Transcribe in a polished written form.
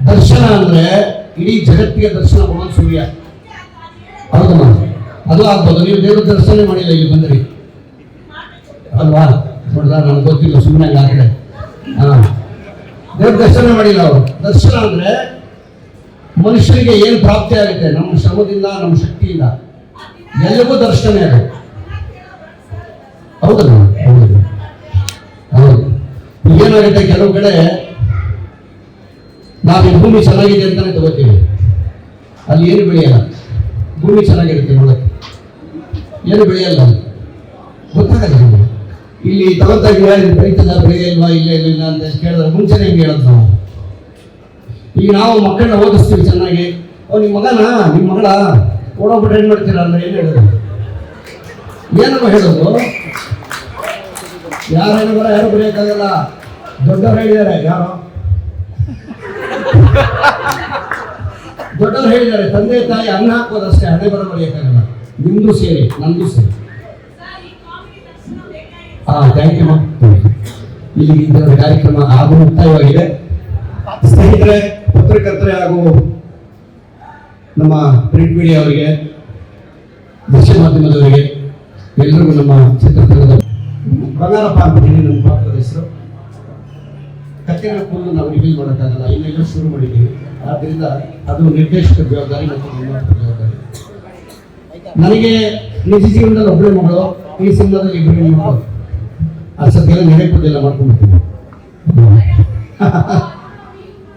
ದರ್ಶನ ಅಂದ್ರೆ ಇಡೀ ಜಗತ್ತಿಗೆ ದರ್ಶನ ಕೊಡೋದು ಸೂರ್ಯ. ಹೌದಮ್ಮ, ಅದು ಆಗ್ಬೋದು. ನೀವು ದೇವ್ರ ದರ್ಶನ ಮಾಡಿಲ್ಲ, ಇಲ್ಲಿ ಬಂದ್ರಿ ಅಲ್ವಾ? ನೋಡ್ದ, ನನಗೆ ಗೊತ್ತಿಲ್ಲ, ಸುಮ್ಮನೆ ಆ ಕಡೆ ದೇವ್ರ ದರ್ಶನ ಮಾಡಿಲ್ಲ ಅವರು. ದರ್ಶನ ಅಂದ್ರೆ ಮನುಷ್ಯರಿಗೆ ಏನು ಪ್ರಾಪ್ತಿ ಆಗುತ್ತೆ ನಮ್ಮ ಶ್ರಮದಿಂದ, ನಮ್ಮ ಶಕ್ತಿಯಿಂದ, ಎಲ್ಲವೂ ದರ್ಶನ ಅದು. ಹೌದಲ್ಲ? ಹೌದು ಹೌದು. ಏನಾಗುತ್ತೆ, ಕೆಲವು ಕಡೆ ನಾವು ಈ ಭೂಮಿ ಚೆನ್ನಾಗಿದೆ ಅಂತಾನೆ ತಗೋತೀವಿ, ಅಲ್ಲಿ ಏನು ಬೆಳೆಯಲ್ಲ. ಭೂಮಿ ಚೆನ್ನಾಗಿರುತ್ತೆ ನೋಡಕ್ಕೆ, ಏನು ಬೆಳೆಯಲ್ಲ, ಗೊತ್ತಾಗಲ್ಲ ನಮಗೆ. ಇಲ್ಲಿ ತಗೊಂತಾಗ ಬೆಳೀತದ ಬೆಳೆಯಲ್ವಾ, ಇಲ್ಲ ಇಲ್ಲ ಅಂತ ಕೇಳಿದ್ರೆ ಮುಂಚೆನೆ ಹೆಂಗೆ ಹೇಳೋದು ನಾವು. ಈಗ ನಾವು ಮಕ್ಕಳನ್ನ ಓದಿಸ್ತೀವಿ ಚೆನ್ನಾಗಿ, ನಿಮ್ಮ ಮಗನ ನಿಮ್ಮ ಮಗಳ ಓಡೋಗ್ಬಿಟ್ರೆ ಏನು ಮಾಡ್ತೀರಾ ಅಂದ್ರೆ ಏನು ಹೇಳೋದು? ಏನಮ್ಮ ಹೇಳೋದು? ಯಾರೇನು ಬರ ಯಾರು ಬರೆಯೋಕ್ಕಾಗಲ್ಲ. ದೊಡ್ಡವ್ರು ಹೇಳಿದ್ದಾರೆ, ಯಾರೋ ದೊಡ್ಡವ್ರು ಹೇಳಿದ್ದಾರೆ, ತಂದೆ ತಾಯಿ ಅನ್ನ ಹಾಕೋದಷ್ಟೇ, ಹಣೆ ಬರ ಬರೆಯೋಕ್ಕಾಗಲ್ಲ. ನಿಮ್ದು ಸೇರಿ ನಮ್ದು ಸೇರಿ. Thank you. ಇಲ್ಲಿ ಇದರ ಕಾರ್ಯಕ್ರಮ ಹಾಗೂ ಮುಕ್ತಾಯವಾಗಿದೆ. ಸ್ನೇಹಿತರೆ, ಪತ್ರಕರ್ತರೆ ಹಾಗೂ ನಮ್ಮ ಪ್ರಿಂಟ್ ಮೀಡಿಯಾ ಅವರಿಗೆ, ದೃಶ್ಯ ಮಾಧ್ಯಮದವರಿಗೆ, ಎಲ್ಲರಿಗೂ ನಮ್ಮ ಚಿತ್ರತಂಡದ ಬಂಗಾರಪ್ಪ ಅಂತ ಹೇಳಿ ನಮ್ಮ ಪಾತ್ರದ ಹೆಸರು. ಕಥೆಗಳ ಕೂಡಲು ನಾವು ರಿವೀಲ್ ಮಾಡೋಕ್ಕಾಗಲ್ಲ, ಇನ್ನೆಲ್ಲೂ ಶುರು ಮಾಡಿದ್ದೀವಿ. ಆದ್ದರಿಂದ ಅದು ನಿರ್ದೇಶಕ ಜವಾಬ್ದಾರಿ ಮತ್ತು ನಿರ್ಮಾಪಕ ಜವಾಬ್ದಾರಿ. ನನಗೆ ನಿಜ ಜೀವನದಲ್ಲಿ ಒಬ್ಬಳೆ ಮಗಳು, ಈ ಸಿನಿಮಾದಲ್ಲಿ ಇಬ್ಬರು ಮಕ್ಕಳು. ಆ ಸದ್ಯೆಲ್ಲ ನೆನಪುದೆಲ್ಲ ಮಾಡ್ಕೊಂಡ್ಬಿಡ್ತೀನಿ.